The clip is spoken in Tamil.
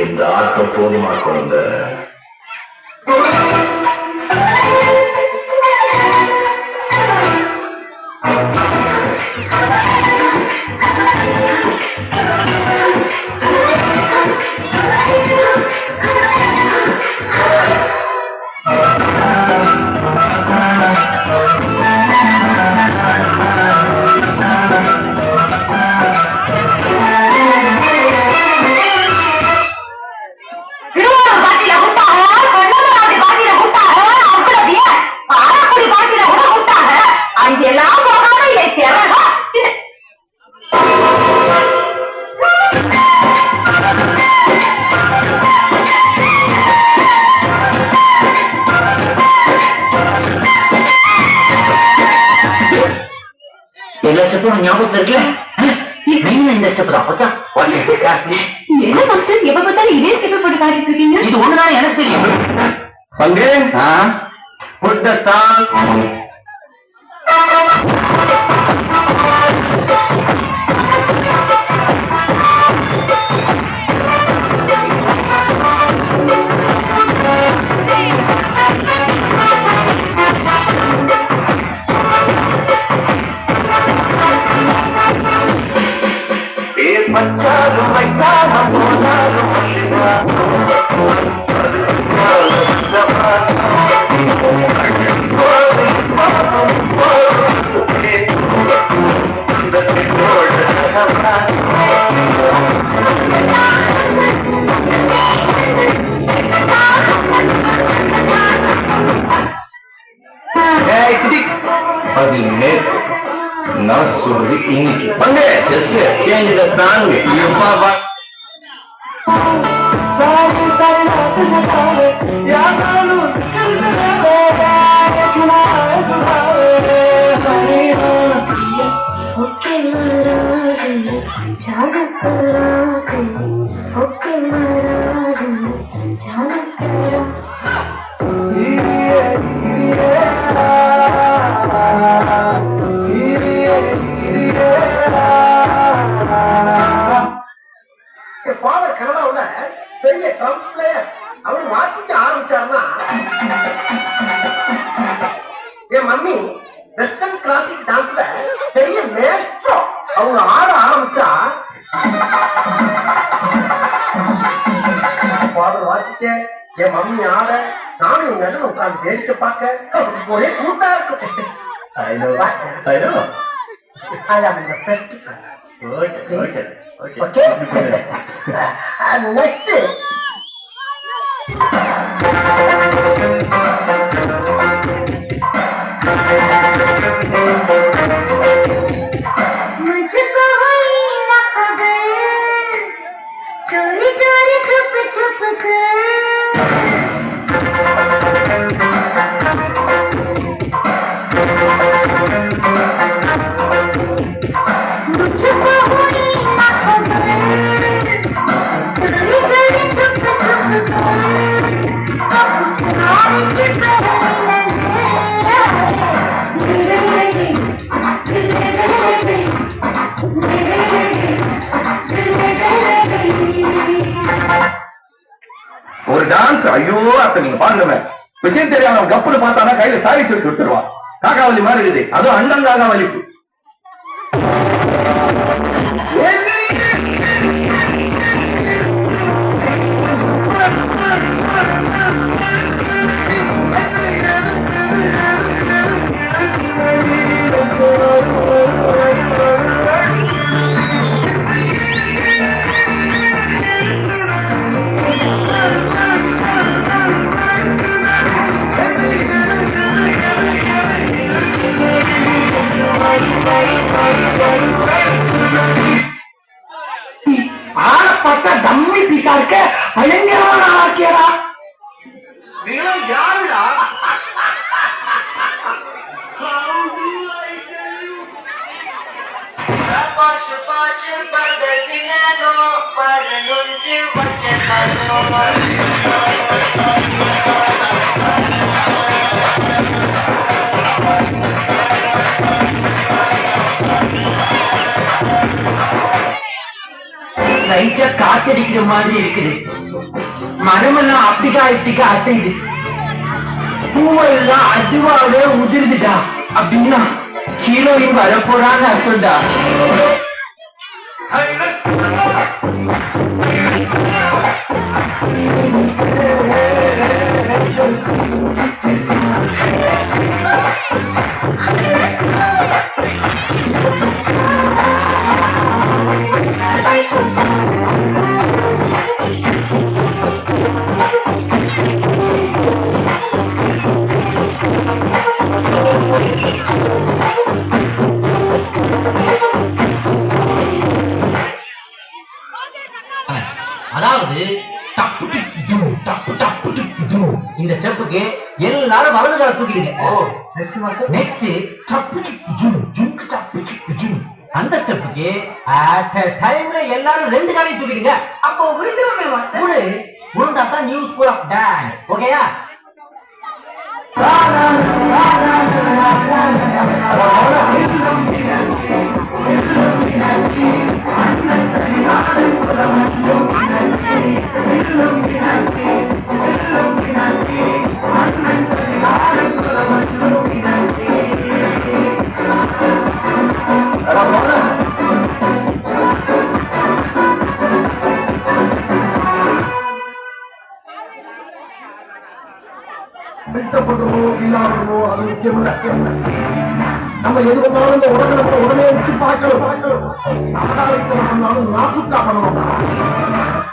இந்த ஆட்டம் போதுமா குழந்தை? எல்லா ஸ்டெப்பும் ஞாபகத்துல இருக்குல்ல? இந்த ஸ்டெப் தான் பார்த்தா. என்ன மாஸ்டர் எப்ப பார்த்தாலும் இதே ஸ்டெப் போட்டு காட்டிட்டு இருக்கீங்க? இது ஒண்ணுதான் எனக்கு தெரியும். பங்கு put the song. மச்சாரும் வைத்தாம போனாலும் அது நேத்து நான் சொல்றது இன்னைக்கு. பங்கு சேஞ்ச் த சாங். सारी सारी रात जगावे यादानु जिक्र करावे देखना सुनावे हरी होती ओके महाराज जाग करा ओके महाराज जाग करा ஃபாதர் கனடாவுல பெரிய ட்ரம்ஸ் பிளேயர். அவர் வாசிக்க ஆரம்பிச்சாருன்னா என் மம்மி வெஸ்டர்ன் கிளாசிக் டான்ஸ்ல பெரிய மேஸ்ட்ரோ. அவங்க ஆட ஆரம்பிச்சா ஃபாதர் வாசிக்க என் மம்மி ஆட நானும் எங்க அண்ணன் உட்கார்ந்து வேடிக்கை பார்க்க ஒரே கூட்டா இருக்கும். I know. I am the best friend. Okay. Okay. And next. मुझको हुई ना खबर चोरी चोरी छुप छुप कर मुझको हुई ना खबर चोरी चोरी छुप छुप कर प्यार की पहली ஒரு டான்ஸ் ஐயோ அத்த நீங்க பாருங்க. விஷயம் தெரியாம கப்புனு பார்த்தானா கையில சாரி சொல்லி கொடுத்துருவான். காக்காவலி மாதிரி இருக்குது. அதுவும் அண்டங்காக வலிப்பு. ஆளை பார்த்தா டம்மி பீஸா இருக்க பயங்கரமான ஆக்கியடா. நீங்களும் யாருடா? Paşa paşa perdesine no parnuncu vachano காத்தடிக்கிற மாதிரி இருக்குது. மரமெல்லாம் அப்படிக்கா இப்படிக்கா அசையுது. பூவெல்லாம் அதுவாவே உதிர்ந்துட்டா. அப்படின்னா ஹீரோயின் வரப்போறான்னு அர்த்தம்டா. அதாவது டப்பு டிப்பு டு, டப்பு டப்பு டிப்பு டு. இந்த ஸ்டெப்புக்கு எல்லாரும் வலது கால தூக்கிடுங்க. நெக்ஸ்ட் டப்பு சிப்பு ஜு, ஜுக்கு டப்பு சிப்பு ஜு. அந்த ஸ்டெப்புக்கு அட் a டைம்ல எல்லாரும் ரெண்டு காலையும் தூக்கிடுங்க. அப்போ விழுந்துருமே மாஸ்டர். உழுந்தா தான் நியூ ஸ்கூல் ஆஃப் டான்ஸ். ஓகேயா? அது முக்கியம் இல்ல. நம்ம எது பண்ணாலும் இந்த உலக நம்ம உடனே எடுத்து பார்க்கணும். நாசுக்கா பண்ணணும்.